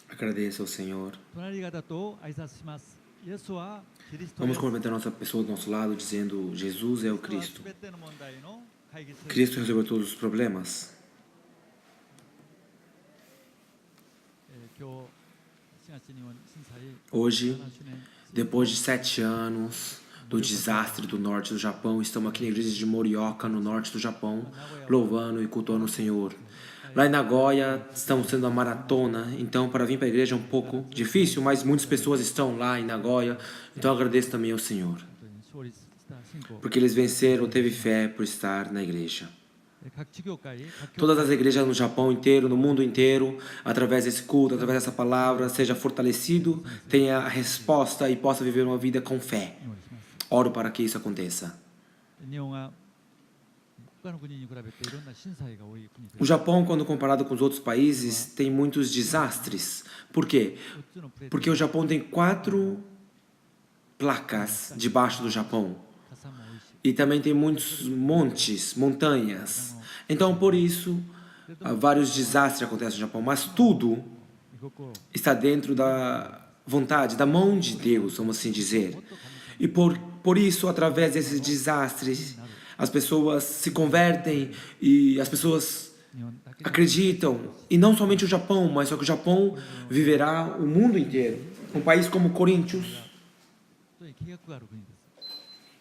Agradeça ao Senhor. 隣方と挨拶します。イエスはキリスト Vamos です。 cumprimentar a nossa pessoa do nosso lado, dizendo: Jesus é o イエスは Cristo. 全ての問題の解決者です。 Cristo resolveu todos os problemas. 今日4月には震災 Hoje, 7周年 depois de 7 anos do desastre do norte do Japão, estamos aqui na igreja de Morioka, no norte do Japão, louvando e cultuando o Senhor. Lá em Nagoya, estamos tendo uma maratona, então para vir para a igreja é um pouco difícil, mas muitas pessoas estão lá em Nagoya, então eu agradeço também ao Senhor, 勝利した信仰 porque eles venceram, teve fé por estar na igreja. 各地教会、各教 Todas as igrejas no Japão inteiro, no mundo inteiro, através desse culto, através dessa palavra, seja fortalecido, tenha a resposta e possa viver uma vida com fé. 会にお願いします。 Oro para que isso aconteça. 日本は他の国に比べていろんな震災が多い国で O す。 Japão, quando comparado com os outros países, tem muitos desastres. Por quê? 4つのプレート Porque o Japão tem 4 placas debaixo do Japão. 傘も多いし、 E também tem muitos montes, montanhas. Então, por isso, vários desastres acontecem no Japão. Mas tudo 御国を está dentro da vontade, da mão de Deus, vamos assim dizer. E por isso, através desses desastres, as pessoas se convertem e as pessoas 日本だけで acreditam. E não somente o Japão, mas só que o Japão viverá o mundo inteiro. Um país como Coríntios 本当に契約がある国です。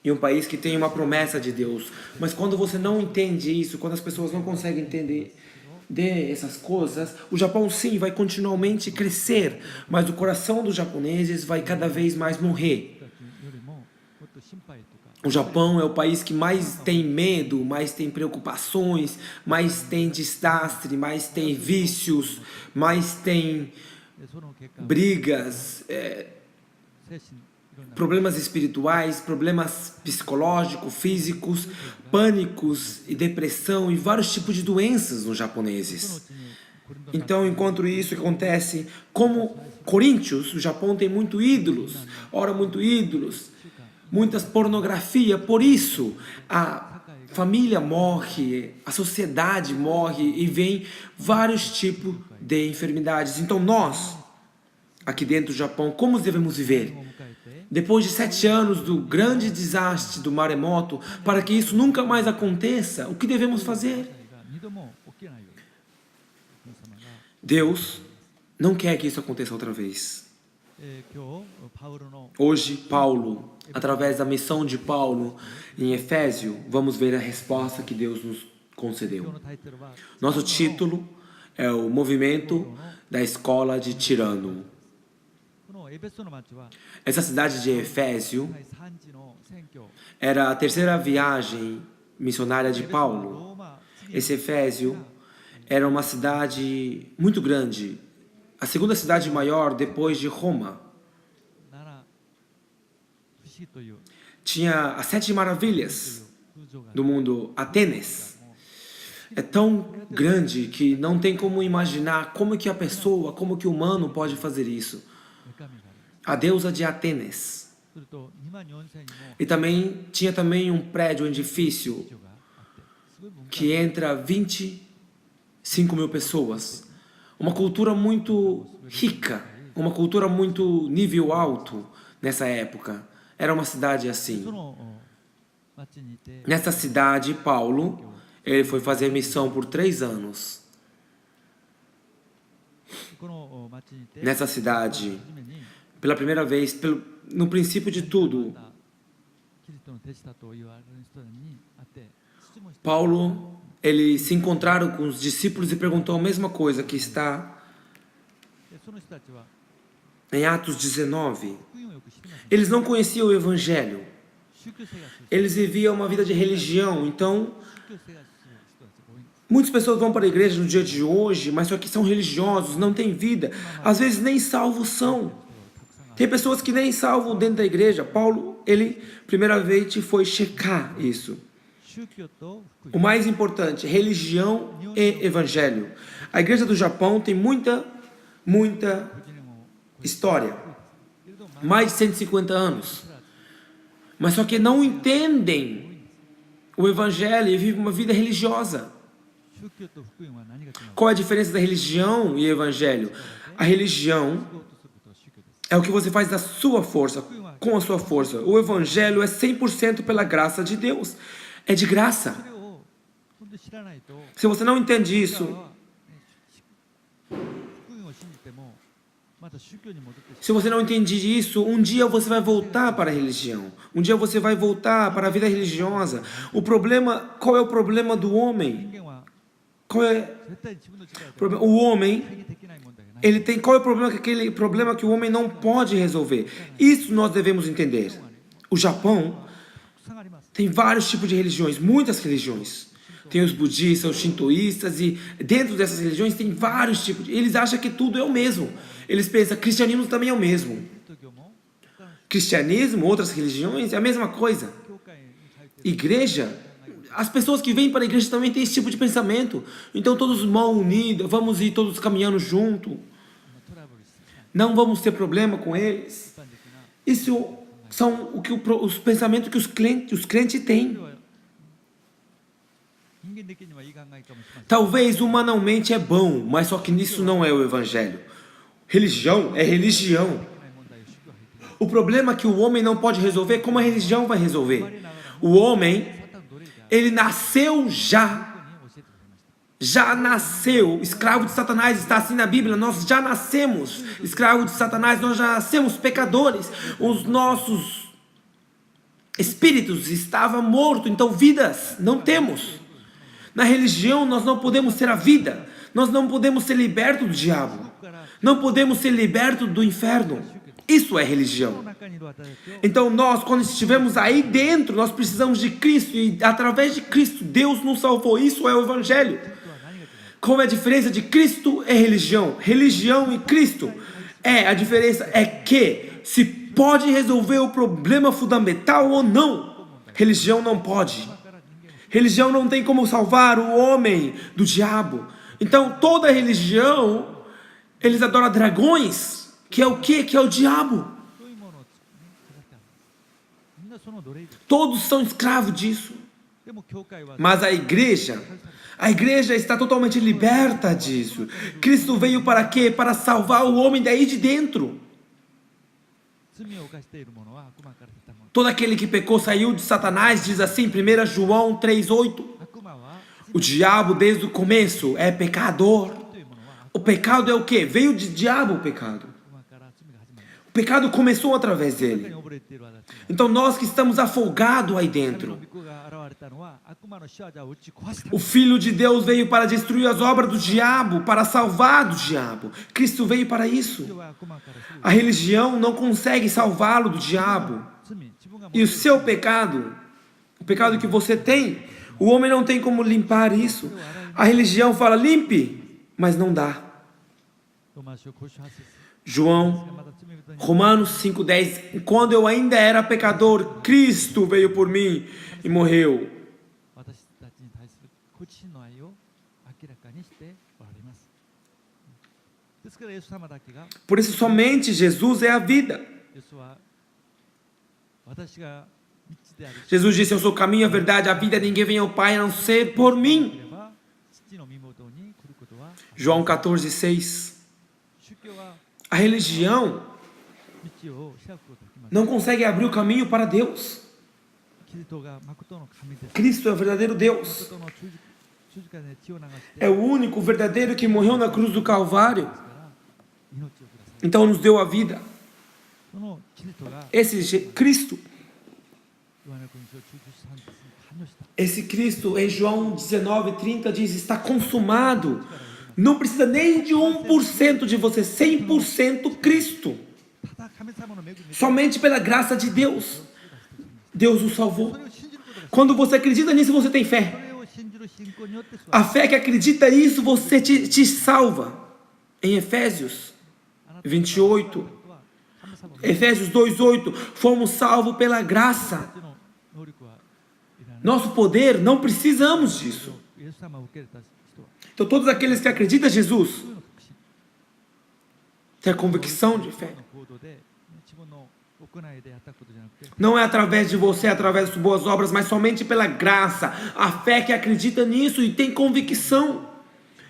e um país que tem uma promessa de Deus. Mas quando você não entende isso, quando as pessoas não conseguem entender essas coisas, o Japão sim vai continuamente crescer, mas o coração dos japoneses vai cada vez mais morrer. よりももっと心配とか O Japão é o país que mais tem medo, mais tem preocupações, mais tem desastre, mais tem vícios, mais tem その結果 brigas, 精神いろんな problemas espirituais, problemas psicológicos, físicos, pânicos e depressão e vários tipos de doenças nos その japoneses. うちにコリントの Então, enquanto isso acontece, como Coríntios, o Japão tem muito ídolos, ora muito ídolos, muitas pornografia, por isso a família morre, a sociedade morre e vem vários tipos de enfermidades. Então nós, aqui dentro do Japão, como devemos viver? を迎えて Depois de 7 anos do grande desastre do maremoto, para que isso nunca mais aconteça, o que devemos fazer? が二度も起きないように神様が Deus não quer que isso aconteça outra vez. 今日パウロの Hoje, Paulo, através da missão de Paulo em Efésio, vamos ver a resposta que Deus nos 今日 concedeu. のタイトルは Nosso título é o Movimento da Escola de Tirano. このエベソの町は Essa cidade de Efésio 第3次の選挙 era a terceira viagem missionária de ロ Paulo. ーマ Esse Efésio era uma cidade muito grande, a segunda cidade maior depois de Roma. 七不思議という Tinha as 7 maravilhas 風情が do mundo, Atenas. É tão grande que não tem como imaginar como que a pessoa, como que o humano pode fazer isso. 女神がある。 A deusa de Atenas. すると2万4000にも E também tinha também um prédio, um edifício 人があってすごい文化 que entra 25 mil pessoas. Uma cultura muito rica, uma cultura muito nível alto nessa época. Era uma cidade そ assim. の町にいて Nessa cidade, Paulo, ele foi fazer missão por 3 anos. この町にいて Nessa cidade, 初めに pela primeira vez, no princípio de tudo, キリストの弟子だと言われる人に会って質問して Paulo, ele se encontraram com os discípulos e perguntou a mesma coisa que está でその人たちは em Atos 19. 福音をよく知りません。 Eles não conheciam o Evangelho. 宗教生活を Eles viviam uma vida de religião. Então, 宗教生活をする人たちが多いんです。 muitas pessoas vão para a igreja no dia de hoje, mas só que são religiosos, não têm vida. Às vezes nem salvos são. たくさんある Tem pessoas que nem salvam dentro da igreja. Paulo, ele, primeiramente, foi checar isso. 宗教と福 O 音 mais importante, religião e evangelho. A igreja do Japão tem muita 福音を história. けれど Mais de 150 anos. Mas só que não entendem o evangelho e vivem uma vida religiosa. 宗教と福音は何が違うか。 Qual é a diferença da religião e evangelho? A religião 信仰とすることは宗教です。 é o que você faz da sua força, com a sua força. O evangelho é 100% pela graça de Deus. É de そ graça. れを本当に知らないと、 Se você não entende 今 isso, は福音を信じてもまた宗教に戻ってし se você não entende isso, um dia você vai voltar para a religião. Um dia você vai voltar para a vida religiosa. O problema, qual é o problema do まう。 homem? 人間は Qual é 絶対自分の力で o homem? 解決できない問題がない。 Ele tem qual é o problema? Aquele problema que o homem não pode resolver. Isso nós devemos entender. O Japão たくさんあります。 tem vários tipos de religiões, muitas religiões. Tem os budistas, os shintoístas, e dentro dessas religiões tem vários tipos. Eles acham que tudo é o mesmo. Eles pensam que cristianismo também é o mesmo. キリスト教も他の Cristianismo, outras religiões, é a mesma coisa. 教会に入っている Igreja, as pessoas que vêm para a igreja também têm esse tipo de pensamento. Então todos mão unida, vamos ir todos caminhando junto. トラブルしてしまう Não vamos ter problema com eles. 一般的な Isso são os pensamentos que os crentes têm. それは人間的にはいい考えかもしれません。 Talvez humanamente é bom, mas só que nisso não é o evangelho. Religião é religião. できない問題を宗教が入っている。 O problema que o homem não pode resolver, como a religião vai resolver? O homem, サタン奴隷である ele nasceu já. 人に教えてくれました。 Já nasceu, escravo de Satanás, está assim na Bíblia, nós já nascemos escravo de Satanás, nós já nascemos pecadores, os nossos espíritos estavam mortos, então vidas não temos. Na religião nós não podemos ter a vida, nós não podemos ser libertos do diabo, não podemos ser libertos do inferno. Isso é この religião. 中にいる私たちを Então nós, quando estivermos aí dentro, nós precisamos de Cristo e através de Cristo Deus nos salvou. Isso é o Evangelho. とは何が違う Qual é a diferença de Cristo e religião? Religião e Cristo. A diferença é que se pode resolver o problema fundamental ou não. Religião não pode. から人間を Religião não tem como salvar o homem do diabo. Então toda religião, eles adoram dragões, que é o quê? Que é o diabo. そういうものを作ってあるんです。みんなその奴隷です。 Todos são escravos disso. でも教会は Mas a igreja está totalmente liberta disso. Cristo veio para quê? Para salvar o homem daí de dentro. 罪を犯している者は悪魔から出たもの。 Todo aquele que pecou saiu de Satanás, diz assim, 1 João 3,8. 悪魔は O diabo desde o começo é pecador. というものは O pecado é o quê? Veio de diabo o pecado. 悪魔から罪が始まる。 O pecado começou através 中に dele. 溺れている私たち Então nós que estamos afogados aí 神の dentro. 御子が現れたのは悪魔の仕業を打ち壊した。 O Filho de Deus veio para destruir as obras do diabo, para salvar do diabo. Cristo veio para isso. 人は悪魔からする A religião não consegue salvá-lo do diabo. 罪、自分が E o seu pecado, o pecado que você tem, o homem não tem como limpar isso. A religião fala, limpe, mas não dá. ローマ書5章8節 João, また罪人に Romanos 5,10. Quando eu ainda era pecador, Cristo veio por mim e morreu. 私たちに対するご自身の愛を明らかにしておられます。ですからイエス様だけが、 Por isso somente Jesus é a vida. イエスは私が道である。 Jesus disse, eu sou o caminho, a verdade, a vida, ninguém vem ao Pai a não ser por で mim. れば父の身元に来ることは、 João 14,6. 宗教は A religião 道を開くことができます。 não consegue abrir o caminho para Deus. キリストが誠の神です。 Cristo é o verdadeiro Deus. 誠の十字架で血を流して É o único verdadeiro que morreu na cruz do Calvário. ですから命をください。 Então nos deu a vida. そのキリストが Esse Cristo, ヨハネ福音書13節に完了した。 esse Cristo em João 19,30 diz, está consumado. Não precisa nem de 1% de você, 100% Cristo. ただ神様の恵みで Somente pela graça de Deus. Deus o salvou. それを信じることです。 Quando você acredita nisso, você tem そ fé. れを信じる信仰によって救わ A れる。 fé que acredita nisso, você te salva. Em Efésios 28, 神様の Efésios 2,8, fomos salvos pela graça. の能力はいらない。 Nosso poder, não precisamos disso. イエス様を受け入れた人は Então todos aqueles que acreditam em Jesus そういうの確信。 têm a convicção de fé. の行動で自分の行いでやったことじゃなくて、 Não é através de você, através das boas obras, mas somente pela graça. A fé que acredita nisso e tem convicção.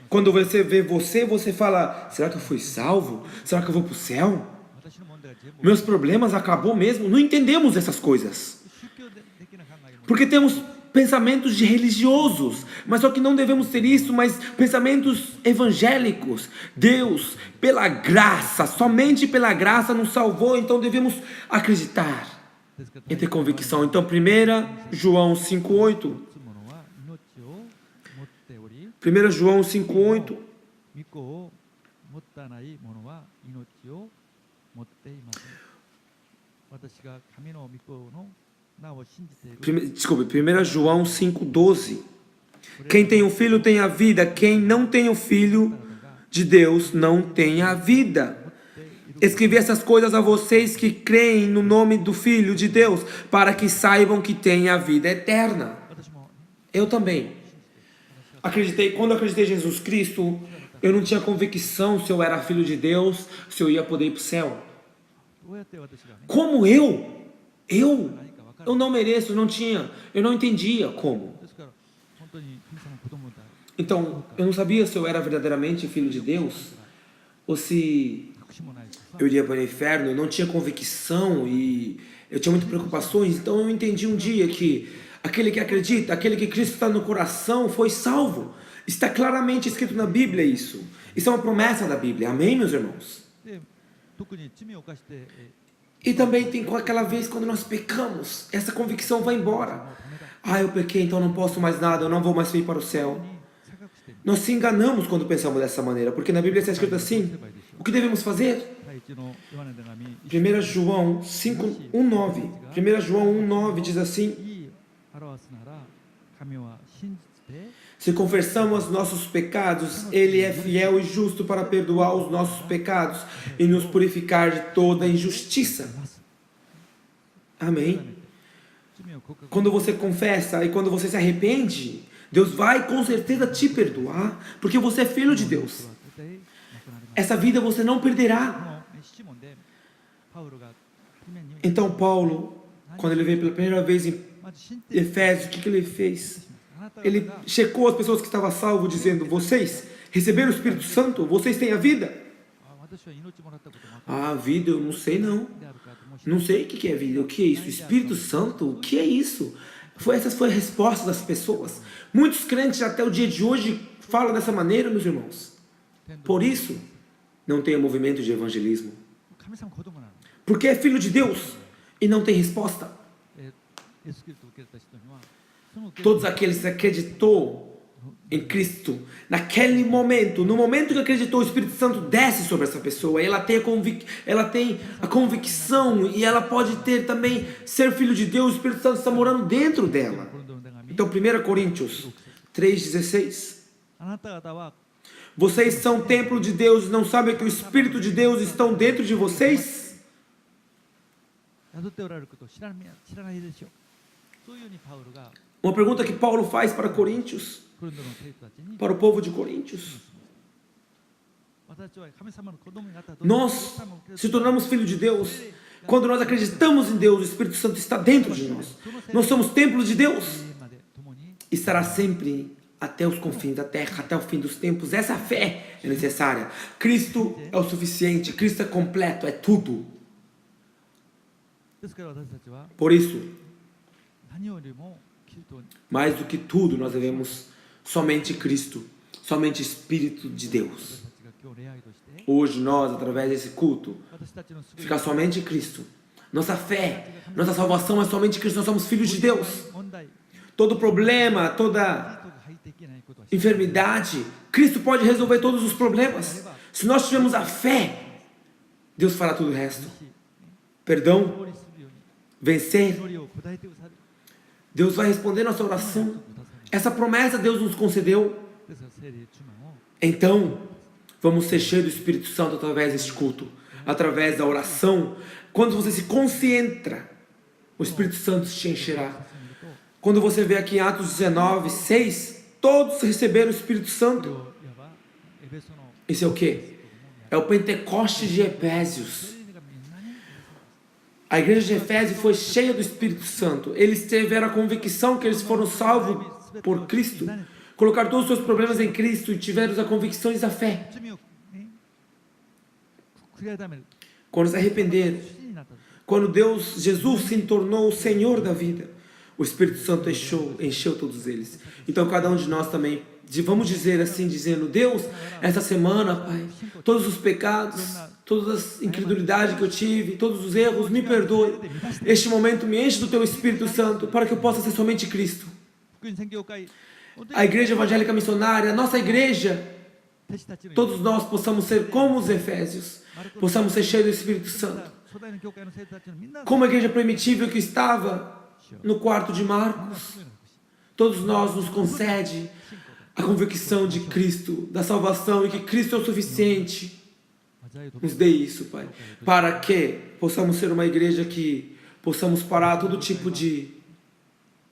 Quando você vê você fala, será que eu fui salvo? Será que eu vou para o céu? 私の問題は全部 Meus problemas acabou mesmo? Não entendemos essas coisas. 宗教的な考えを持って Porque temos pensamentos de religiosos, mas só que não devemos ter isso, mas pensamentos evangélicos. Deus, pela graça, somente pela graça nos salvou, então devemos acreditar ですから e ter convicção. Então, 1 João 5,8. 持つ者は命を持っており、 1 João 5,8. 御子を持たない者は命を持っていません。私が神の御子の名を信じている。 Desculpe, 1 João 5,12. Quem tem o filho tem a vida, quem não tem o filho de Deus não tem a vida. Escrevi essas coisas a vocês que creem no nome do Filho de Deus, para que saibam que têm a vida eterna. 私も Eu também. Quando eu acreditei em Jesus Cristo, eu não tinha convicção se eu era filho de Deus, se eu ia poder ir para o céu. どうやって私がね、 Como eu não mereço, eu não entendia como. ですから本当に神様の子供だ。 Então, eu não sabia se eu era verdadeiramente filho de Deus, ou se 隠しもないしさ、 eu iria para o inferno. Eu não tinha convicção e eu tinha muitas preocupações. Então eu entendi um dia que aquele que acredita, aquele que Cristo está no coração, foi salvo. Está claramente escrito na Bíblia isso. Isso é uma promessa da Bíblia. Amém, meus irmãos? で特に罪を犯して、 E também tem aquela vez quando nós pecamos, essa convicção vai embora. Ah, eu pequei, então não posso mais nada, eu não vou mais ir para o céu. 錯覚している。 Nós se enganamos quando pensamos dessa maneira, porque na Bíblia está escrito assim. O que devemos fazer? 第一のヨハネの手紙 1 João 5:1,9. 1 João 1,9 diz assim: いい表すなら、神は真実で Se confessamos nossos pecados, Ele é fiel e justo para perdoar os nossos pecados e nos purificar de toda injustiça. います。 Amém? 罪を告白 Quando você confessa e quando você se arrepende, Deus vai com certeza te perdoar, porque você é filho de Deus. は絶対なくなります。 Essa vida você não こ perderá. の七問でパウロが初めに Então Paulo, quando ele veio pela primeira vez em まず信じて Efésios, o que ele fez? あなた Ele が checou as pessoas que estavam salvas, dizendo: vocês receberam o Espírito Santo? Vocês têm a vida? 私は命もらったことも Ah, a vida, eu não sei não. であるかともし Não sei o que é vida, o que é isso? Espírito Santo, o que é isso? Essa foi a resposta das pessoas. Muitos crentes até o dia de hoje falam dessa maneira, meus irmãos. Por isso, não tem movimento de evangelismo. 神様の子供なの。 Porque é filho de Deus e não tem resposta. イエス・キリストを受け入れた人には、その Todos aqueles que acreditou em Cristo, naquele momento, no momento que acreditou, o Espírito Santo desce sobre essa pessoa, e ela tem a convicção, e ela pode ter também, ser filho de Deus, o Espírito Santo está morando dentro dela. コリントの手紙 Então, 1 Coríntios 3,16. あなた方は Vocês são templo de Deus, não sabem que o Espírito de Deus está dentro de vocês? 宿っておられることを知らないでしょう。そういうふうにパウロが Uma pergunta que Paulo faz para Coríntios, コリントの生徒たちに、 para o povo de Coríntios. 私たちは神様の子供になったと Nós se tornamos filhos de Deus quando nós acreditamos em Deus. O Espírito Santo está dentro de nós. Nós somos templos de Deus. 永遠まで共に Estará sempre até os confins da terra, até o fim dos tempos. Essa fé é necessária. Cristo é o suficiente, Cristo é completo, é tudo. ですから私たちは Por isso, 何よりもキリストに mais do que tudo, nós devemos somente Cristo, somente Espírito de Deus. 私たちが今日礼拝として Hoje nós, através desse culto, 私たちのすべて ficar somente em Cristo. Nossa fé, nossa salvação é somente Cristo. Nós somos filhos de Deus. 問題、 Todo problema, キリ toda ストが入っていけないことは enfermidade, Cristo pode resolver todos os problemas. Se nós tivermos a fé, Deus fará tudo o resto. Perdão, 勝利するように vencer, 祈りを答えてくださる。 Deus vai responder nossa oração. Essa promessa Deus nos concedeu. ですから聖霊充満を Então, vamos ser cheios do Espírito Santo através deste culto, através da oração. Quando você se concentra, o Espírito Santo te encherá. 進めると、 Quando você vê aqui em Atos 19:6, todos receberam o Espírito それ Santo. をいわばエベソの Isso é o quê? É o Pentecoste de Efésios. 聖霊がみんなに A igreja de Efésio foi cheia do Espírito Santo. Eles tiveram a convicção que eles foram salvos por Cristo. Colocaram todos os seus problemas em Cristo e tiveram as convicções da fé. 罪を、悔い改める。 Quando se arrependeram, 死になった。 quando Jesus se tornou o Senhor da vida, o Espírito Santo encheu todos eles. Então cada um de nós também, vamos dizer assim, dizendo: Deus, essa semana, Pai, todos os pecados, todas as incredulidades que eu tive, todos os erros, me perdoe. Este momento me enche do Teu Espírito Santo para que eu possa ser somente Cristo. 福音宣教会、 A igreja evangélica missionária, a nossa igreja, 弟子たちの todos nós possamos ser como os Efésios, possamos ser cheios do Espírito Santo. 初代の教会の生徒たちのみんな Como a igreja primitiva que estava no quarto de Marcos, todos nós nos concede a convicção de Cristo, da salvação e que Cristo é o suficiente. Nos dê isso, Pai, para que possamos ser uma igreja que possamos parar todo tipo de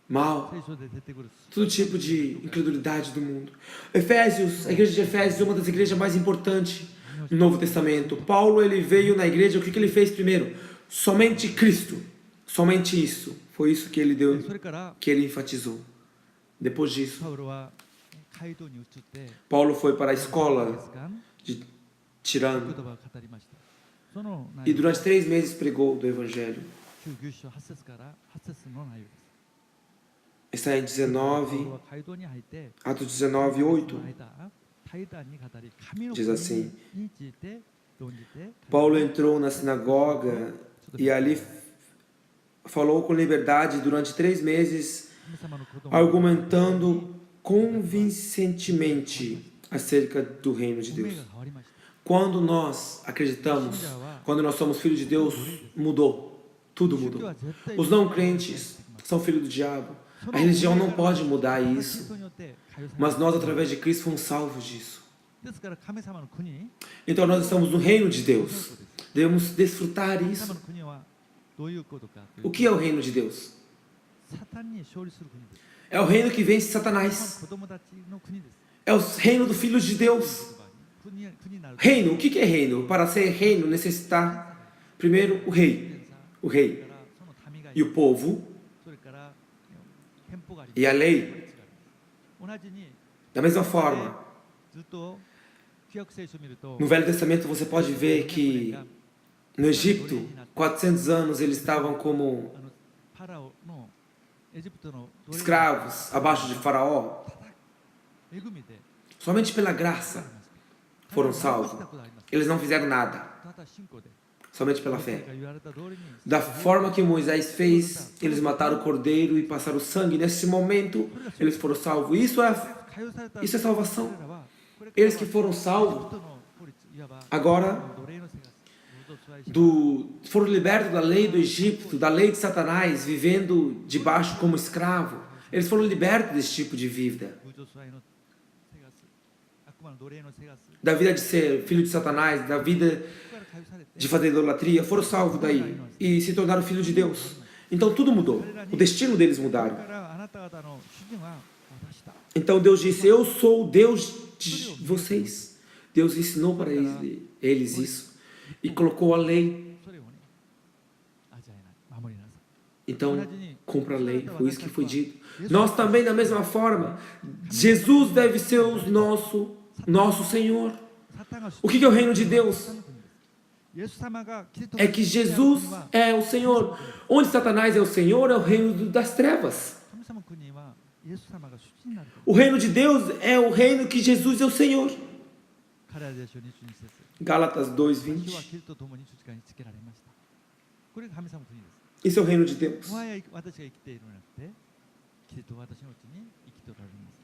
mal, 聖書で出てくる todo tipo de incredulidade do mundo. Efésios, a igreja de Efésios é uma das igrejas mais importantes no Novo Testamento. Paulo, ele veio na igreja, o que ele fez primeiro? Somente Cristo, somente isso. Foi isso que ele deu, それから que ele enfatizou. Depois disso, パウロは街道に移って Paulo foi para a 1ヶ escola 月間 de 言 Tirano 葉を語りました。その e 内容 durante 3 meses pregou do Evangelho. 9章8節から8節の内容です。 Está em パウロ 19, は街道に入って Atos 19, 8. 対談に語り、神の Diz 国 assim: について論じて、 Paulo entrou na sinagoga e ali falou com liberdade durante 3 meses, 神様の子供 argumentando convincentemente acerca do reino de 運命 Deus. が変わりました。 Quando nós acreditamos, quando nós somos filhos de Deus, mudou. Tudo 宗教 mudou. は絶対 Os não crentes são filhos do diabo. A religião não pode mudar キリ isso. ストによって解放され Mas nós, através de Cristo, fomos salvos disso. ですから神様の国、 Então nós estamos no reino de Deus. Devemos desfrutar 神様 isso. の国はどういうことかとい O う que é o reino de Deus? サタンに勝利する国です。 É o reino que vence 神様の Satanás. 子供たちの国です。 É o reino dos filhos de Deus. 国になる。 Reino, o que é reino? Para ser reino, necessitar primeiro o rei, そ rei れからその民がい e る。 o povo それから憲法があり e a lei. 同じに Da mesma forma, ずっと旧約聖書を見ると no Velho Testamento você pode ver que no Egito, 400 anos eles estavam como あのパラオのエジプトの奴隷 escravos abaixo de Faraó. 恵みで Somente pela graça foram salvos. Eles não fizeram nada, ただ信仰で somente pela fé. 言われた通りに Da forma que Moisés fez, eles mataram o cordeiro e passaram sangue. Nesse momento, eles foram salvos. Isso é 解放された isso é salvação. 彼らはこれから Eles que foram エジ salvos プトの法律いわば agora 奴隷の生活労働者 foram libertos da lei do Egito, da lei de Satanás, vivendo debaixo como escravo. Eles foram libertos desse tipo de vida, 風潮の生活悪魔の奴隷の生活 da vida de ser filho de Satanás, da vida ここから解放されて de fazer idolatria. Foram salvos daí e se tornaram filhos de Deus. Então tudo mudou. O destino deles こ mudaram. れからあなた方の主人は私だ Então Deus disse: Eu sou o Deus de vocês. Deus ensinou para eles isso e colocou a lei. それをね味わえない守りなさい Então cumpra a lei. Foi isso que foi dito. Nós também, da mesma forma, Jesus deve ser o nosso Senhor. サタンが O que é o reino de Deus? イエス様がキリスト É que Jesus é o Senhor. Onde Satanás é o Senhor, é o reino das trevas. 神様の国はイエス様が主人になる O reino de Deus é o reino que Jesus é o Senhor. 彼らでしょ22節 Gálatas 私 2:20. はキリストと共に十字架につけられましたこれが神様の国です Esse é o reino de Deus. もはや私が生きているのではなくてキリストは私のうちに生きておられます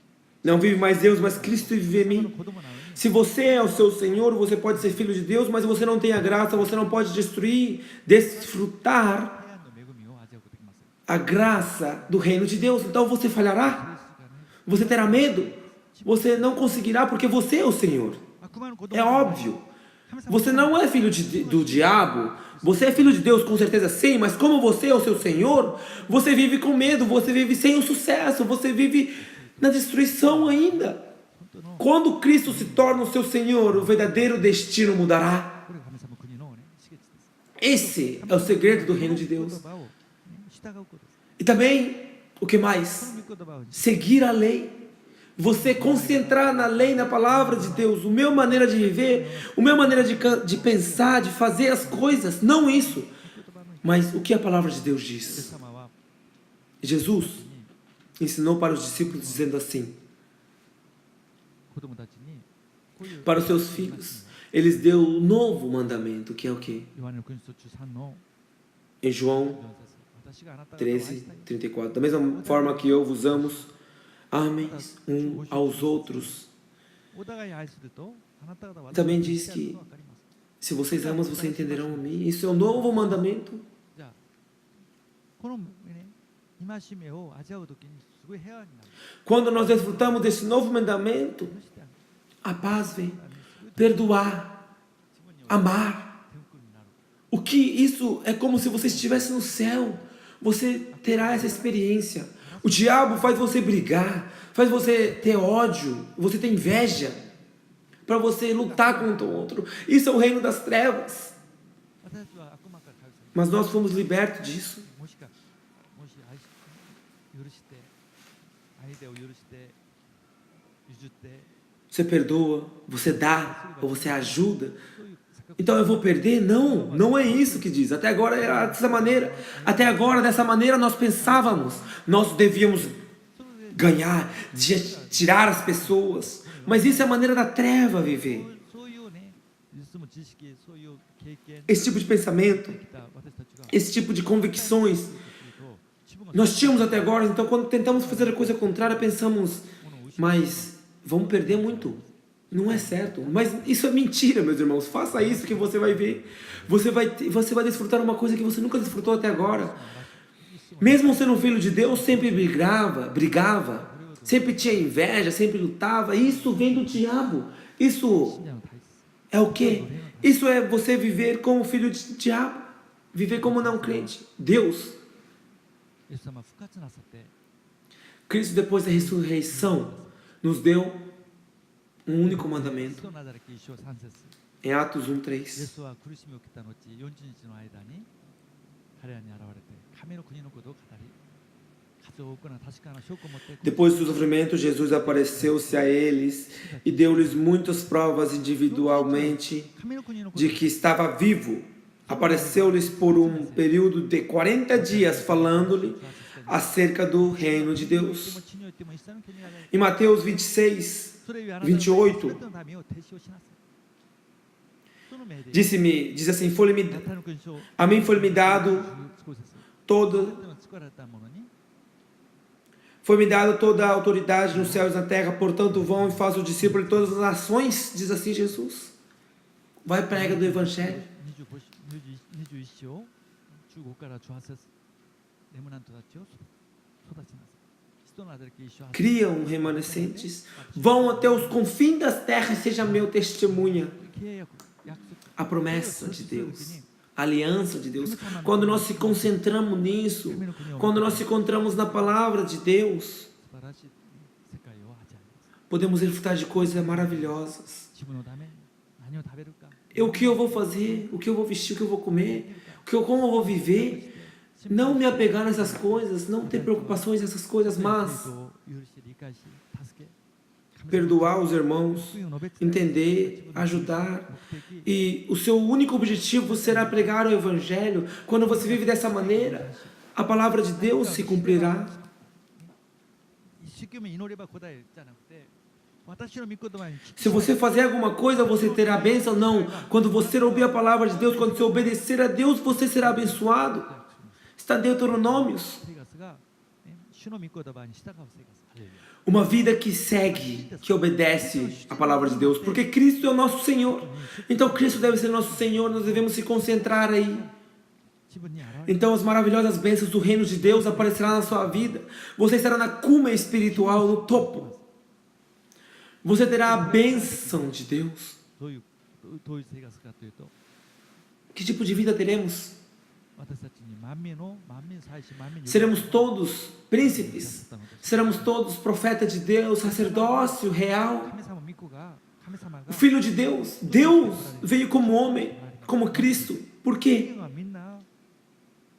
Não vive mais Deus, mas Cristo vive em 神様の mim. 子供なのに Se você é o seu Senhor, você pode ser filho de Deus, mas você não tem a graça, você não pode destruir, desfrutar 平安の恵みを味わうことができません a graça do reino de Deus. Então você falhará, キリストがね você terá medo, você não conseguirá porque você é o Senhor. 悪魔の子供 É なのに óbvio. 神様 Você não é filho do diabo, você é filho de Deus com certeza sim, mas como você é o seu Senhor, você vive com medo, você vive sem o sucesso, você vive na destruição ainda. 本当の Quando Cristo se torna o seu Senhor, o verdadeiro destino mudará. これが神様の国のね、刺激です。Esse é o segredo do reino de Deus. 言葉を従うことです。 E também, o que こ mais? の御言葉を Seguir a lei. Você concentrar na lei, na palavra de Deus. O meu maneira de viver, o meu maneira de pensar, de fazer as coisas. Não isso. 御言葉の Mas o que a palavra de Deus イエス diz? 様は Jesus ensinou para os discípulos dizendo assim, 子供たちにこういう para os seus filhos, eles deu um novo mandamento, que é o quê? ヨハネの福音書中3の Em João 4節、私があなた方を愛したい。 13:34. Da mesma forma que eu vos amo, amem aos outros. お互い愛するとあなた方は私 Também の diz 弟子である que ことが分かります。 se vocês amam, vocês entenderão a mim. Isso é o novo mandamento. じゃあこのね戒めを味わうときにすごい平和になる。 Quando nós desfrutamos desse novo mandamento, 許してあげる。 a paz vem. Perdoar, 自分に amar. 天国になる。 O que isso é como se você estivesse no céu. Você terá essa experiência. O diabo faz você brigar, faz você ter ódio, você ter inveja, para você lutar contra o outro. Isso é o reino das trevas. 私たちは悪魔から解放され Mas nós fomos libertos disso. もし愛し許して相手を許して譲って Você perdoa, você dá, ou você ajuda. そういう錯覚 Então eu vou perder? Não, não é isso que diz. Até agora era dessa maneira. Até agora, dessa maneira, nós pensávamos. Nós devíamos それで ganhar, tirar as pessoas. Mas isso é a maneira da treva viver. そういうね実も知識そういう経験 Esse tipo de pensamento, できた私たちが esse tipo de convicções, 自分が nós tínhamos até agora. Então quando tentamos fazer a coisa contrária, pensamos, mas vamos perder muito. Não é certo. Mas isso é mentira, meus irmãos. Faça isso que você vai ver. Você vai desfrutar uma coisa que você nunca desfrutou até agora. Mesmo sendo um filho de Deus, sempre brigava, sempre tinha inveja, sempre lutava. Isso vem do diabo. Isso 信者の体質 é o quê? Isso é você viver como filho de diabo. Viver como não crente. Deus, イエス様は復活なさって Cristo depois da ressurreição, nos deu um único 使 mandamento. 徒の働き1章3節 Em Atos イエ 1:3. スは苦しみを受けた後40日の間に彼らに現れて神の国のことを語り数多くの確かな証拠を持って Depois do sofrimento, Jesus apareceu-se a eles e deu-lhes muitas provas individualmente 神の国のこと de que estava vivo. Apareceu-lhes por um período de 40 dias, falando-lhe acerca do reino de でも Deus. 地においても一切の権利がある Em Mateus 26, それゆえあなた方は 28, 全ての民を停止をしなさいその命令 diz assim, マタイの福音書 a mim foi-me dado 少しです toda, 全ての作られたものに foi-me dado toda a autoridade nos céus e na terra, portanto vão e façam discípulos de todas as nações, diz assim Jesus. Vai e prega do evangelho. 21章15から18節レムナントたちを育ちなさい使徒の働き1章8節 Criam remanescentes, vão até os confins das terras, seja meu testemunha. 契約約束 A promessa de Deus, a aliança de Deus. Quando nós se concentramos nisso, quando nós se encontramos na palavra de Deus, 素晴らしい世界を味わいます podemos desfrutar de coisas maravilhosas. 自分のために何を食べるか O que eu vou fazer, o que eu vou vestir, o que eu vou comer, como eu vou viver. Não me apegar nessas coisas, não ter preocupações nessas coisas, mas 許して理解し助け perdoar os irmãos, entender, ajudar. E o seu único objetivo será pregar o Evangelho. Quando você vive dessa maneira, a palavra de Deus se cumprirá. 一生懸命祈れば答えるじゃなくて私の御言葉に Se você fazer alguma coisa, você terá bênção? Não. Quando você ouvir a palavra de Deus, quando você obedecer a Deus, você será abençoado. Está em Deuteronômios. 生活が、ね、主の御言葉に従う生活。ハレルヤ Uma vida que segue, que obedece a palavra de Deus. Porque Cristo é o nosso Senhor. Então Cristo deve ser nosso Senhor. Nós devemos se concentrar aí. 自分に現れ Então as maravilhosas bênçãos do reino de Deus aparecerão na sua vida. Você estará na cuma espiritual, no topo. Você terá a bênção de Deus. どういう生活かというと Que tipo de vida teremos? 私たちに万民祭司万民 Seremos todos príncipes. Seremos todos profetas de Deus, sacerdócio real. 神様御子が神様が O Filho de Deus. Deus veio como homem, como Cristo. Por quê? 人間はみんな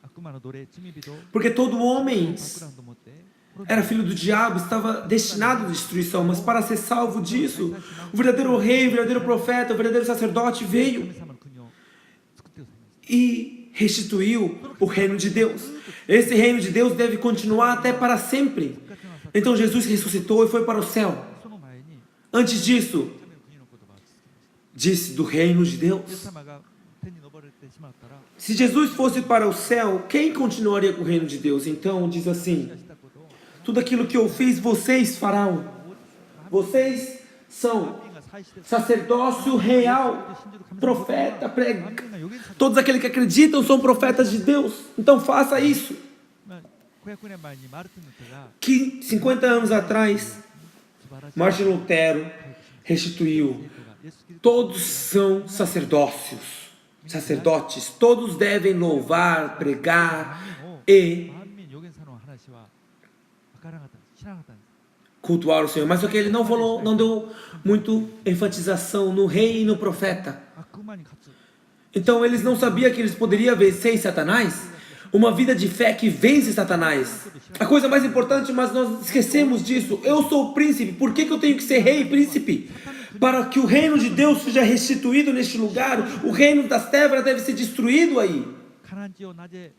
悪魔の奴隷、罪人、 Porque todo homem バックグラウンドを持って era filho do diabo, estava destinado à destruição, mas para ser salvo disso, o verdadeiro rei, o verdadeiro profeta, o verdadeiro sacerdote 神 veio 様の国を作ってくださいました。 e restituiu o reino de Deus. Esse reino de Deus deve continuar até para sempre. Então Jesus ressuscitou e foi para o céu. その前に Antes disso, 神の国の言葉を続けました。 disse do reino de イエス Deus. 様が天に昇られてしまったら、 Se Jesus fosse para o céu, quem continuaria com o reino de Deus? Então diz assim: したことを tudo aquilo que eu fiz, vocês farão. Vocês são 神が祭司で sacerdócio real, profeta, prega. Todos aqueles que acreditam são profetas de Deus. Então faça isso. まあ500年前にマルティン・ルテが Que 50 anos atrás, 素晴らしい Martin Lutero restituiu. イエス・キリスト Todos são sacerdotes. Todos devem louvar, pregar を e 万民預言者の話は分からなかったんです。知らなかったんです。 cultuar o Senhor. Mas só que ele não falou, não deu muito enfatização no rei e no profeta. 悪魔に勝つ。 Então eles não sabiam que eles poderiam vencer Satanás. Uma vida de fé que vence Satanás. A coisa mais importante, mas nós esquecemos disso. Eu sou o príncipe. Por que eu tenho que ser rei e príncipe? Para que o reino de Deus seja restituído neste lugar. O reino das trevas deve ser destruído aí. カナン地をなぜ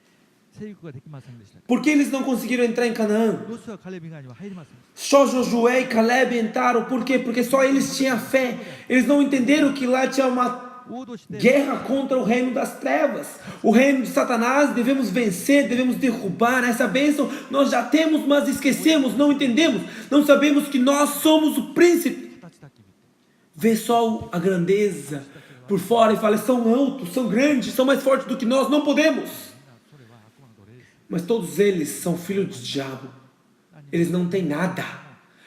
征服ができませんでしたか。 Por que eles não conseguiram entrar em Canaã? ヨシュア、カレブ以外には入りませんでし Só Josué e Caleb entraram. Por quê? Porque só eles tinham fé. Eles não entenderam que lá tinha uma た。王として guerra contra o reino das trevas. O reino de Satanás devemos vencer, devemos derrubar. Essa bênção nós já temos, mas esquecemos, não entendemos. Não sabemos que nós somos o príncipe. 形だけ見て、 Vê só a grandeza por fora e fala: são altos, são grandes, são mais fortes do que nós, não podemos. それは悪魔の奴隷です。 Mas todos eles são filhos do diabo. Eles não têm nada.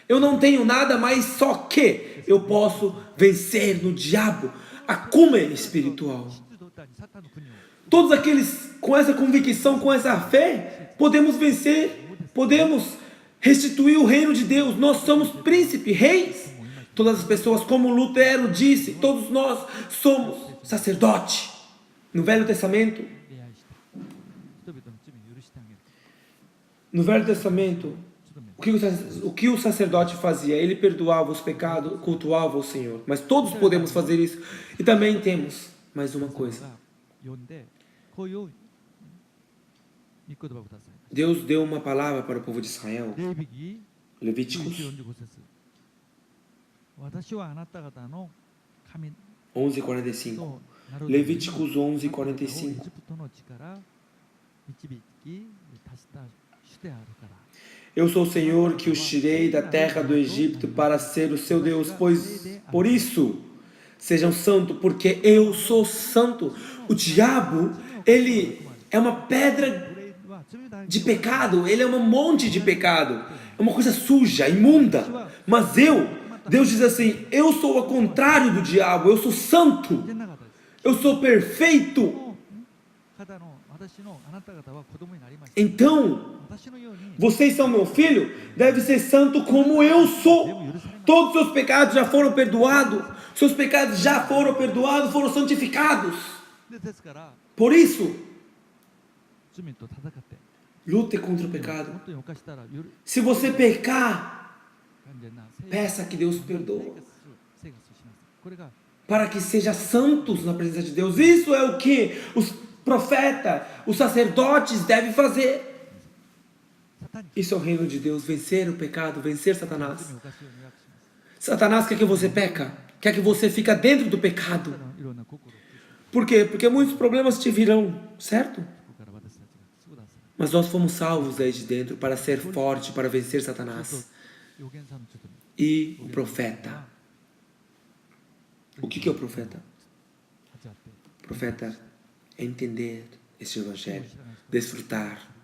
Eu não tenho nada, mas só que eu posso vencer no diabo. A cuma espiritual. 秩序にサタンの国を Todos aqueles com essa convicção, com essa fé, podemos vencer, podemos restituir o reino de Deus. Nós somos príncipes, reis. Todas as pessoas, como Lutero disse, todos nós somos sacerdote. No Velho Testamento, 礼拝して人々の罪を許してあげる。 no Velho Testamento, ちょっとね o que o sacerdote fazia? Ele perdoava os pecados, cultuava o Senhor. Mas todos podemos fazer isso. E também temos mais uma coisa. が呼んでこういう御言葉をください。 Deus deu uma palavra para o povo de Israel. レビ記 Levíticos 45節。私はあなた方の神 11:45. となる Levíticos エ 11:45. ジプトの地から導き出した主であるから。 Eu sou o Senhor que os tirei da terra do Egito para ser o seu Deus, pois por isso sejam santos, porque eu sou santo. O diabo, ele é uma pedra 奴隷は罪だけ de pecado, ele é um monte de pecado, é uma coisa suja, imunda. Mas Deus diz assim: eu sou ao contrário do diabo, eu sou santo, でなかったです。 eu sou perfeito. 方の私のあなた方は子供になりました。 Então, 私のように vocês são meu filho, deve ser santo como eu sou. Todos os seus pecados já foram perdoados, seus pecados já foram perdoados, foram santificados. ですから Por isso, 罪と戦って lute contra o pecado. 本当に犯したら許 Se você pecar, 完全な peça que Deus 生 perdoe, 活しなさい。これが para que sejam santos na presença de Deus. Isso é o que os profetas, os sacerdotes devem fazer. サタンに Isso é o reino de Deus, vencer o pecado, vencer 罪 Satanás. を犯すように約します。 Satanás quer que você peca, quer que você fica dentro do pecado. ただいろんな心を消し Por quê? Porque muitos problemas te virão, certo? ここから私たちがすぐ出す。 Mas nós fomos salvos aí de dentro para ser forte, para vencer Satanás. 預言者のちょっと E o profeta. O que é o profeta? 味わって O profeta é entender este evangelho, desfrutar.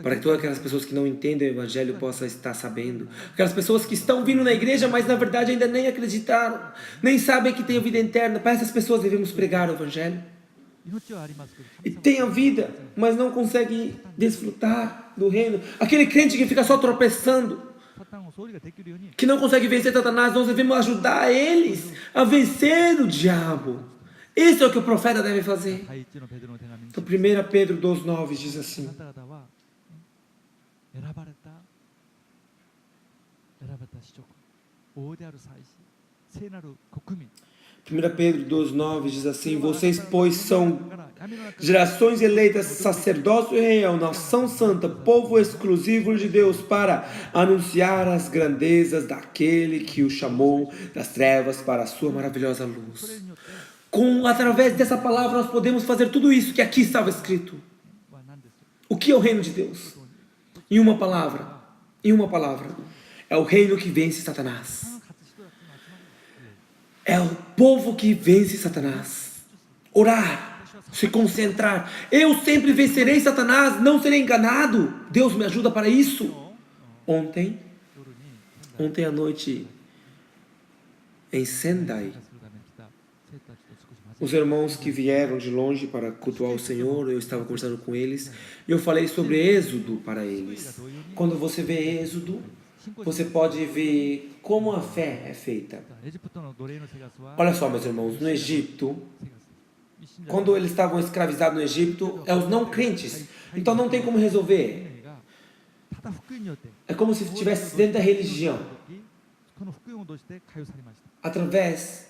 Para que todas aquelas pessoas que não entendem o evangelho possam estar sabendo. Aquelas pessoas que estão vindo na igreja, mas na verdade ainda nem acreditaram, nem sabem que tem a vida eterna. Para essas pessoas devemos pregar o evangelho. 命はありますけど E tem a vida, mas não consegue desfrutar do reino. Aquele crente que fica só tropeçando, サタンを総理ができるように que não consegue vencer Satanás, nós devemos ajudar eles a vencer o diabo. Isso é o que o profeta deve fazer. 第一のペテロの手紙に Então, 1 Pedro 2,9 diz あ assim: なた方は選ばれた子孫、王である祭司、聖なる国民。 1 Pedro 2,9 diz assim: Vocês, pois, são gerações eleitas, sacerdócio real, nação santa, povo exclusivo de Deus, para anunciar as grandezas daquele que o chamou das trevas para a sua maravilhosa luz. Através dessa palavra nós podemos fazer tudo isso que aqui estava escrito. は何ですよ。 O que é o reino de Deus? Em uma palavra, é o reino que vence Satanás. 勝つ人たちの集まり。 É o povo que vence Satanás. Orar, se concentrar. Eu sempre vencerei Satanás, não serei enganado. Deus me ajuda para isso. Ontem 夜に à noite, em Sendai, するために来た生徒たちと少し os irmãos que vieram de longe para cultuar o Senhor, eu estava conversando com eles e eu falei sobre Êxodo para eles. Quando você vê Êxodo, você pode ver como a fé é feita. エジプトの奴隷の生活は Olha só, meus irmãos, no Egito, 生活。一信者 quando eles estavam escravizados no Egito, é os não crentes. Então não tem como resolver. がただ福音によって É como se estivesse dentro da religião, この福音を通して解放されました。 através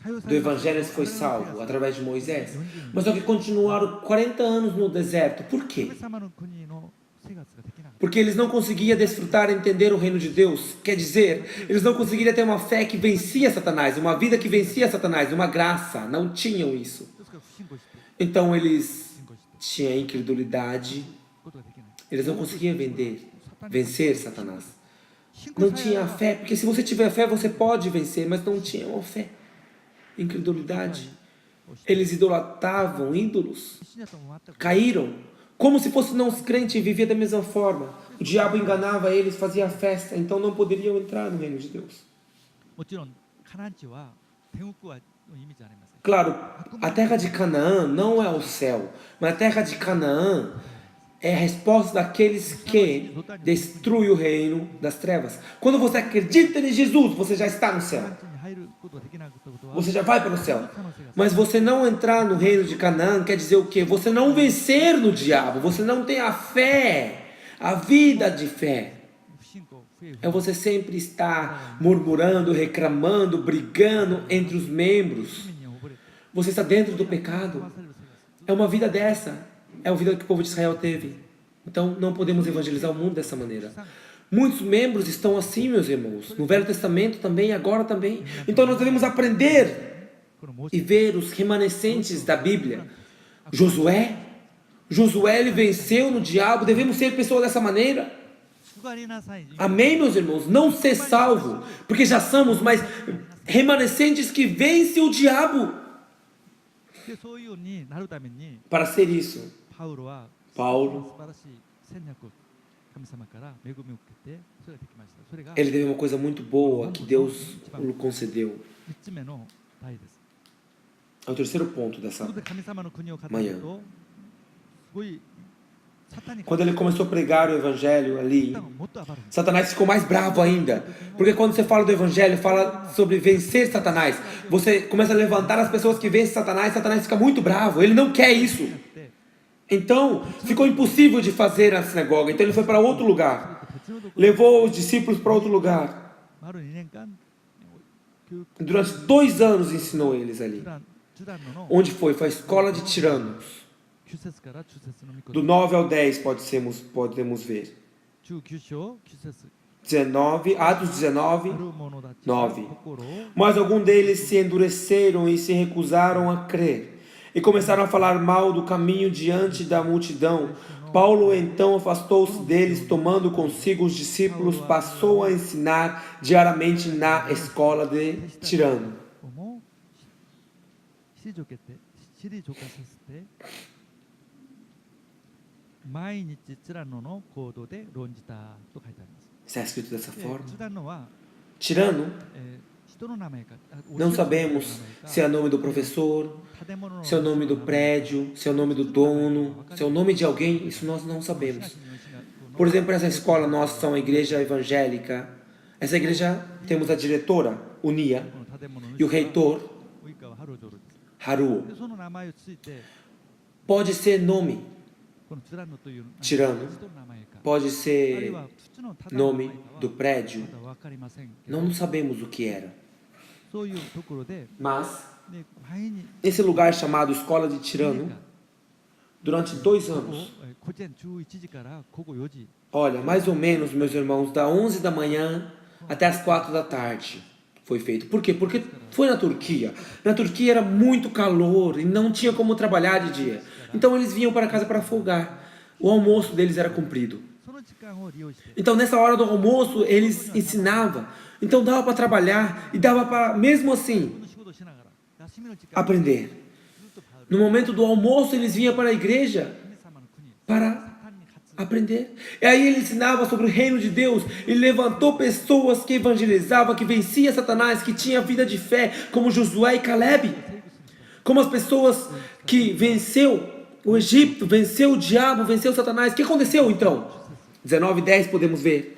解放さ do れました Evangelho foi salvo, através de Moisés. Mas só que continuaram 40 anos no deserto. Por quê? 神様の国の生活ができなかった。 Porque eles não conseguiam desfrutar e entender o reino de Deus. Quer dizer, eles não conseguiriam ter uma fé que vencia Satanás, uma vida que vencia Satanás, uma graça. Não tinham isso. ですから不信仰して Então eles 信仰して tinham incredulidade, ことができない。 eles não conseguiam vencer Satanás. 信仰 Não さえ tinha あれば fé, porque se você tiver fé, você pode vencer, mas não tinham fé. Incredulidade. Eles idolatravam ídolos, 一信者とも全く caíram, como se fosse não crente e vivia da mesma forma. O diabo enganava eles, fazia festa, então não poderiam entrar no reino de Deus. もちろんカナン地は天国はの意味じゃありません。 Claro, a terra de Canaã não é o céu, mas a terra de Canaã é a resposta daqueles que destruem o reino das trevas. Quando você acredita em Jesus, você já está no カナ céu. ン地に入ることができなかったことは Você já vai para o céu. 可能性が Mas você não entrar no reino de Canaã quer dizer o quê? Você não vencer no diabo, você não tem a fé, a vida de fé. 不信仰不平 É você sempre estar murmurando, reclamando, brigando entre os membros. 罪に溺れて Você está dentro do pecado. 騙される生活。 É uma vida dessa. É a vida que o povo de Israel teve. Então não podemos evangelizar o mundo dessa maneira. Muitos membros estão assim, meus irmãos. No Velho Testamento também, agora também. Então nós devemos aprender この申 e ver os remanescentes da Bíblia. Josué ele venceu no diabo. Devemos ser pessoas dessa maneira. すがりなさい。 Amém, meus irmãos? Não ser salvo, porque já somos, mas remanescentes que vencem o diabo. でそういうようになるために Para ser isso, パウロは Paulo 素晴らしい戦略を神様から恵みを受けてそれができました。それが ele teve uma coisa muito boa que Deus lhe concedeu. 3つ目の題です。 É o terceiro ponto dessa そこで神様の国を語ると manhã. すごいサタンに Quando ele começou a pregar o evangelho ali, もっと暴るんです。 Satanás ficou mais bravo ainda. Porque quando você fala do evangelho, fala sobre vencer Satanás. Você começa a levantar as pessoas que vencem Satanás, Satanás fica muito bravo. Ele não quer isso. で Então, ficou impossível de fazer na sinagoga. Então ele foi para outro lugar. 別のところ Levou os discípulos para outro lugar. 丸2年間教 Durante 2 anos ensinou eles ali. ジュダンの Onde foi? Foi a escola de tiranos. 9節から10節の御 Do 言 9 ao 10 podemos ver. 19章9節 19, Atos あ 19, る者たちが9. 心を Mas alguns deles se endureceram e se recusaram a crer. E começaram a falar mal do caminho diante da multidão. Paulo então afastou-se deles, tomando consigo os discípulos, passou a ensinar diariamente na escola de Tirano. も退けて退かさせて毎日ティラノの行動で論じたと書いてあります。 Está escrito dessa で forma. ティラノは、 Tirano, 人の名前か não sabemos se é o nome do professor, 建物の se é o nome do prédio, se é o nome do dono, se é o nome de alguém, isso nós não sabemos. Por exemplo, essa escola nossa é uma igreja evangélica. Essa igreja temos a diretora, Unia, この建物の e o reitor, 及川春ジョルです。Haruo. でその名前をついて Pode ser nome, このツランノという tirano. 人の名前か Pode あるい ser は普通のただの名前 nome か do は prédio. まだ分かりませんけど Não sabemos o que era. そういうところで Mas, で前に esse lugar chamado Escola de Tirano, durante 2 ここ anos, 午前11時から午後4時 olha, mais ou menos, meus irmãos, da 11 da manhã até as 4 da tarde foi feito. Por quê? Porque foi na Turquia. Na Turquia era muito calor e não tinha como trabalhar de dia. Então eles vinham para casa para folgar. O almoço deles era cumprido. その時間を利用して Então nessa hora do almoço eles ensinavam. Então dava para trabalhar e dava para, mesmo assim, この仕事をしながら休みの時間 aprender. ずっとパウロ No momento do almoço eles vinham para a igreja 神様の国 para 盛んに活 aprender. E aí ele ensinava sobre o reino de Deus. Ele levantou pessoas que evangelizavam, que vencia Satanás, que tinha vida de fé, como Josué e Caleb. Como as pessoas que venceu o Egito, venceu o diabo, venceu Satanás. O que aconteceu então? 19:10 podemos ver.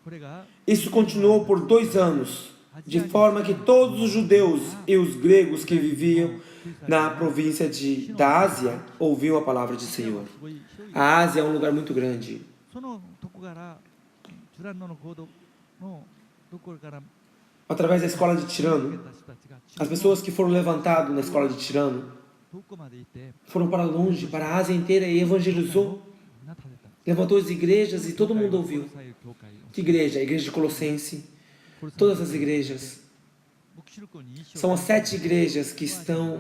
これが Isso continuou por 2 anos, de forma que todos os judeus e os gregos que viviam na província da Ásia ouviam a palavra do Senhor. すごい広い A Ásia é um lugar muito grande. そのとこからチュランノの行動のところから Através da escola de Tirano, 受けた人たちが as pessoas que foram levantadas na escola de Tirano 遠くまでいて foram para longe, para a Ásia inteira e evangelizou. みんな食べた Levantou as igrejas e todo mundo ouviu. コロサイ教会を Que igreja? A igreja de Colossense. コロサイ Todas as igrejas. 黙示録に一章 São as 7 igrejas que estão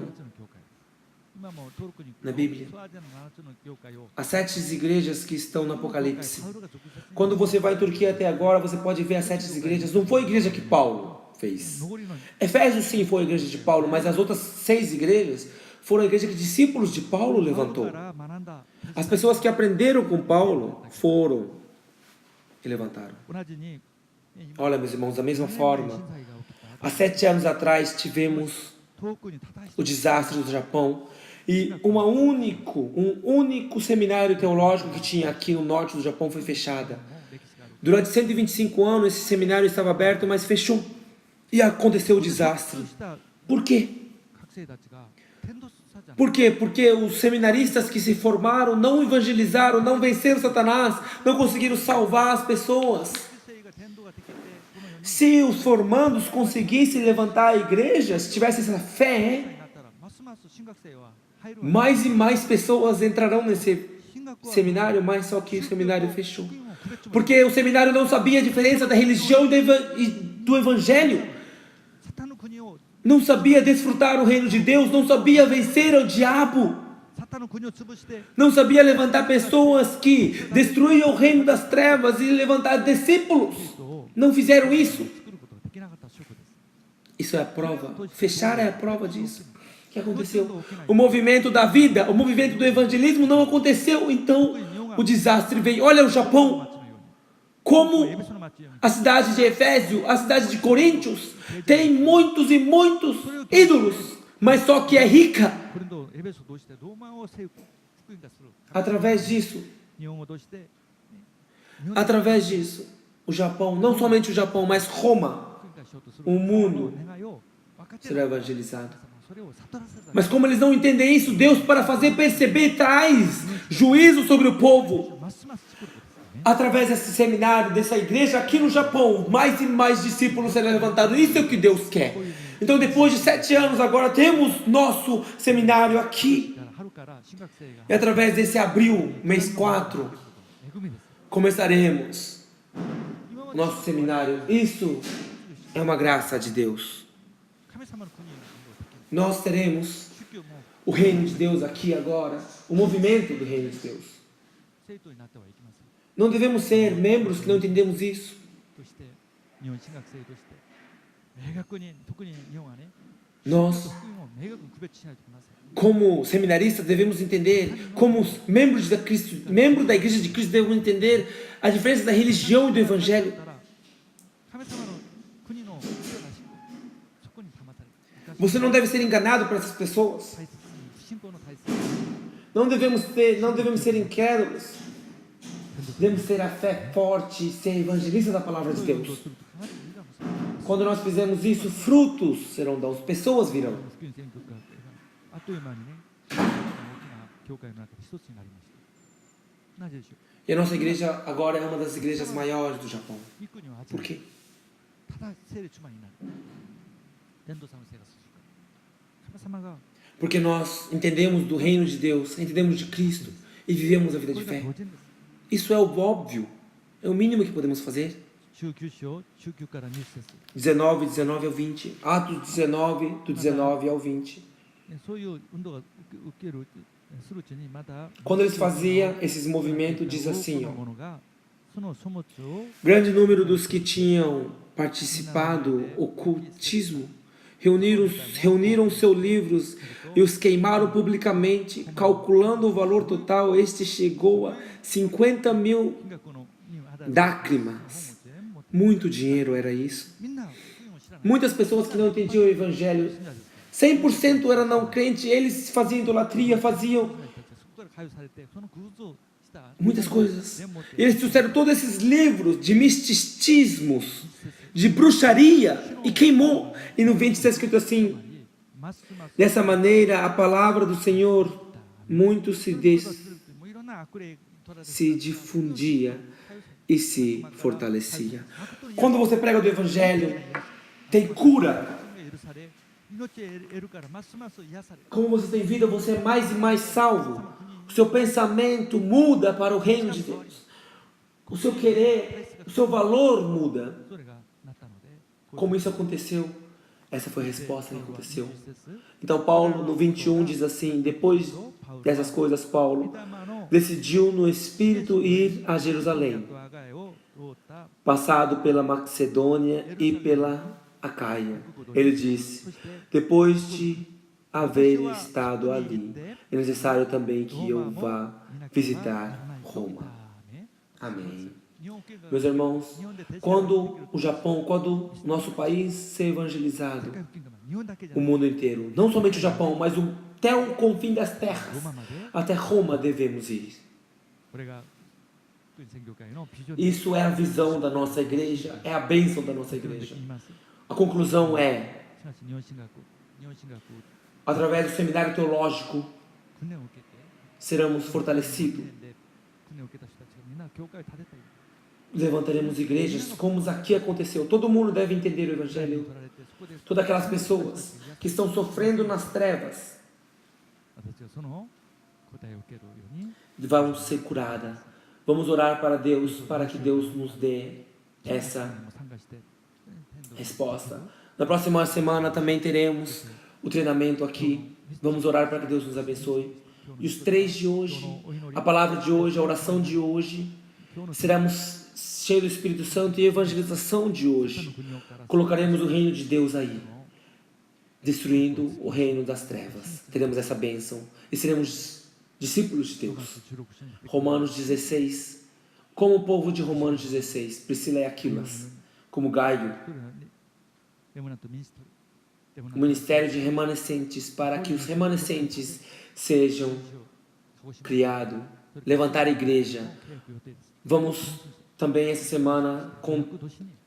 今もトルコに na Bíblia. スワーデンの7つの教会を As 7 igrejas que estão no Apocalipse. パウロが直接に Quando você vai em Turquia até agora, você pode ver as 7 igrejas. Não foi a igreja que Paulo fez. 残りの Efésios sim foi a igreja de Paulo, mas as outras 6 igrejas foram a igreja que discípulos de Paulo パウロ levantou. から学んだ As pessoas que aprenderam com Paulo foram e levantaram. 同じに Olha, meus irmãos, da mesma 震災 forma, が起きた há 7 anos atrás tivemos 遠くに叩い o て desastre do Japão e um único seminário teológico que tinha aqui no norte do Japão foi fechada. も歴史がある Durante 125 anos esse seminário estava aberto, mas fechou. E aconteceu o そう desastre. した Por quê? 学生たちが天童さじゃない Por quê? Porque os seminaristas que se formaram não evangelizaram, não venceram Satanás, não conseguiram salvar as pessoas. 学生が天童ができてこの4人 Se os formandos conseguissem levantar igrejas, tivessem essa fé, になったらますます新学生は入るわ mais e mais pessoas entrarão nesse 新学は seminário, mas só que o seminário fechou. 福音を区別も Porque o seminário não sabia a diferença da religião e do evangelho. サタンの国を Não sabia desfrutar o reino de Deus, não sabia vencer o diabo, サタンの国を潰して não sabia levantar pessoas que destruíam o reino das trevas e levantar discípulos. 人を Não fizeram isso. 作ることができなかった証拠です Isso é a prova. Fechar é a prova disso. O que aconteceu? O movimento da vida, o movimento do evangelismo não aconteceu. Então o desastre veio. Olha o Japão, 町のように como エベソの町のように a cidade de Efésio, a cidade de Coríntios, tem muitos e muitos ídolos, mas só que é rica. これとエベソ同士でローマを福音化する Através disso, 日本語として日本 através disso, o Japão, não somente o Japão, mas Roma 福音化しようとする o mundo 願いを分かってい será る evangelizado. それを悟らせた Mas como eles não entendem isso, Deus, para fazer perceber, traz juízo sobre o povo. ますます作ることですよね Através desse seminário, dessa igreja aqui no Japão, mais e mais discípulos serão levantados. Isso é o que Deus quer. Então, depois de 7 anos, agora temos nosso seminário aqui. だから春から新学生が E através desse abril, mês 4, 恵みです começaremos 今ま o で nosso seminário. Isso é uma graça de Deus. 神様の国の Nós teremos 宗教も o reino de Deus aqui agora, o movimento do reino de Deus. 生徒になってはいけません Não devemos ser membros que não entendemos isso. として日本新学生として明確に特に日本はね Nós, 福音を明確に区別しないといけません como seminaristas, devemos entender, como os membros membros da igreja de Cristo, devemos entender a diferença da religião e do evangelho. だから神様の国の人たちそこに騙される Você não deve ser enganado por essas pessoas. 大切に不信仰の大切に Não devemos ser incrédulos. Devemos ter a fé forte e ser evangelistas da palavra de そういうことを Deus. すると必ずユダもそうなります Quando nós fizermos isso, frutos serão dados, pessoas virão. スクリーン選挙区があっという間にね、大きな教会の中で一つになりました。なぜでしょう。 E a nossa igreja agora é uma das igrejas maiores do Japão. 行くには Por quê? ただ聖霊充満になる。伝道者の生活するから。神様が Porque nós entendemos do reino de Deus, entendemos de Cristo e vivemos a vida こ de れが fé. 当然です。 Isso é o óbvio, é o mínimo que podemos fazer. 中級章、中級から20節。 19, 19 ao 20. Atos 19, do 19 ao 20. そういう運動が受けるするうちにまた Quando eles faziam esses movimentos, diz assim, 多くの ó, 者がその書物を grande número dos que tinham participado ocultismo reuniram seus livros e os queimaram publicamente, calculando o valor total, este chegou a 50 mil 金額のに当たる dracmas. 全部 Muito dinheiro era isso. みんな福音を知らない Muitas pessoas que não entendiam o evangelho, 100% era não crente, eles faziam idolatria, faziam そこから解放されてその偶像した muitas coisas. 全部持って E eles trouxeram todos esses livros de misticismos, de bruxaria e queimou. E no 20 está escrito assim: ますます dessa maneira a palavra do Senhor muito するともういろんな悪霊取られて se difundia e se fortalecia. Quando você prega do evangelho, tem cura. 許され命を得るからますます癒される Como você tem vida, você é mais e mais salvo. O seu pensamento muda para o reino de Deus. O seu querer, o seu valor muda. それがなったので Como isso aconteceu? Essa foi a resposta que aconteceu. 20節 Então Paulo no 21 diz assim: depois dessas coisas, Paulo 御霊の decidiu no Espírito ir a Jerusalém, 我が家を覆った passado pela Macedônia e pela Acaia. Ele disse: そして depois de haver estado ali, é necessário também que eu vá visitar Roma. Amém. Meus irmãos, quando o Japão, quando o nosso país ser evangelizado, o mundo inteiro, não somente o Japão, mas até o confim das terras, até Roma devemos ir. Isso é a visão da nossa igreja, é a bênção da nossa igreja. A conclusão é, através do seminário teológico, seremos fortalecidos. Levantaremos igrejas, como aqui aconteceu. Todo mundo deve entender o Evangelho. Todas aquelas pessoas que estão sofrendo nas trevas vão ser curadas. Vamos orar para Deus, para que Deus nos dê essa resposta. Na próxima semana também teremos o treinamento aqui. Vamos orar para que Deus nos abençoe. E os 3 de hoje, a palavra de hoje, a oração de hoje, seremos cheios do Espírito Santo e a evangelização de hoje. Colocaremos o reino de Deus aí, destruindo o reino das trevas. Teremos essa bênção e seremos discípulos de Deus. Romanos 16. Como o povo de Romanos 16, Priscila e Aquilas, como Gaio, o ministério de remanescentes, para que os remanescentes sejam criados, levantar a igreja. Vamos também essa semana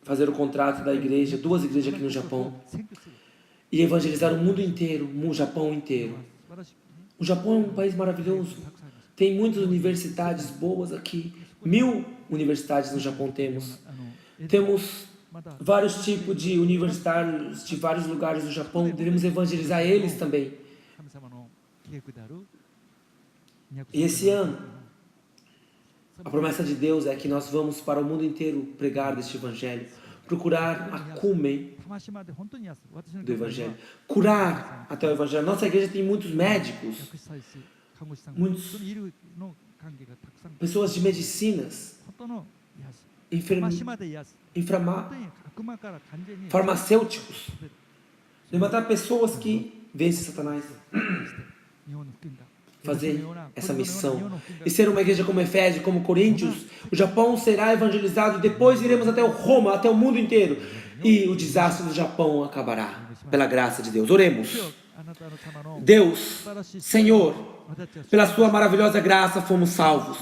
fazer o contrato da igreja, 2 igrejas aqui no Japão, e evangelizar o mundo inteiro, o Japão inteiro. O Japão é um país maravilhoso, tem muitas universidades boas aqui, 1000 universidades no Japão temos. Temos vários tipos de universitários de vários lugares do Japão, devemos evangelizar eles também. E esse ano, a promessa de Deus é que nós vamos para o mundo inteiro pregar deste Evangelho, procurar a cume do Evangelho, curar até o Evangelho. Nossa igreja tem muitos médicos, pessoas de medicinas, farmacêuticos, levantar pessoas que vencem Satanás, fazer essa missão e ser uma igreja como Efésios, como Coríntios. O Japão será evangelizado e depois iremos até o Roma, até o mundo inteiro, e o desastre do Japão acabará pela graça de Deus. Oremos. Deus, Senhor, pela sua maravilhosa graça fomos salvos,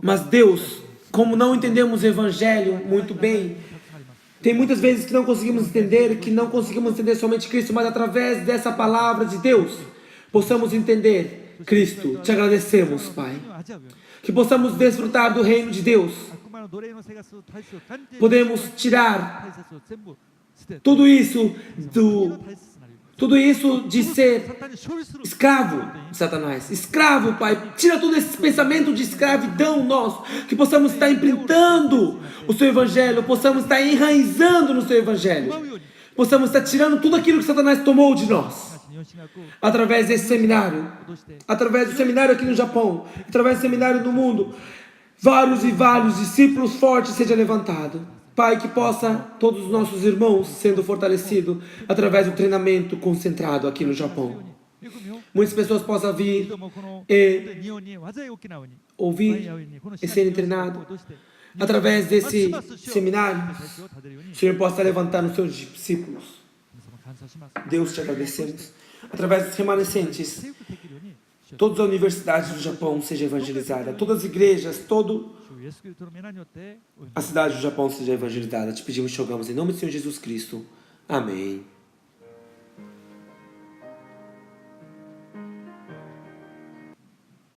mas Deus, como não entendemos o Evangelho muito bem, Tem muitas vezes que não conseguimos entender somente Cristo, mas através dessa palavra de Deus, possamos entender Cristo. Te agradecemos, Pai. Que possamos desfrutar do reino de Deus. Podemos tirar tudo isso de ser escravo de Satanás. Escravo, Pai. Tira todo esse pensamento de escravidão nosso. Que possamos estar implantando o Seu Evangelho. Possamos estar enraizando no Seu Evangelho. Possamos estar tirando tudo aquilo que Satanás tomou de nós. Através desse seminário. Através do seminário aqui no Japão. Através do seminário no mundo. Vários e vários discípulos fortes sejam levantados. Pai, que possa todos os nossos irmãos sendo fortalecidos através do treinamento concentrado aqui no Japão. Muitas pessoas possam vir e ouvir e serem treinados através desse seminário. O Senhor possa levantar os seus discípulos. Deus, te agradecemos. Através dos remanescentes, todas as universidades do Japão sejam evangelizadas. Todas as igrejas, a cidade do Japão seja evangelizada. Te pedimos e jogamos em nome do Senhor Jesus Cristo. Amém.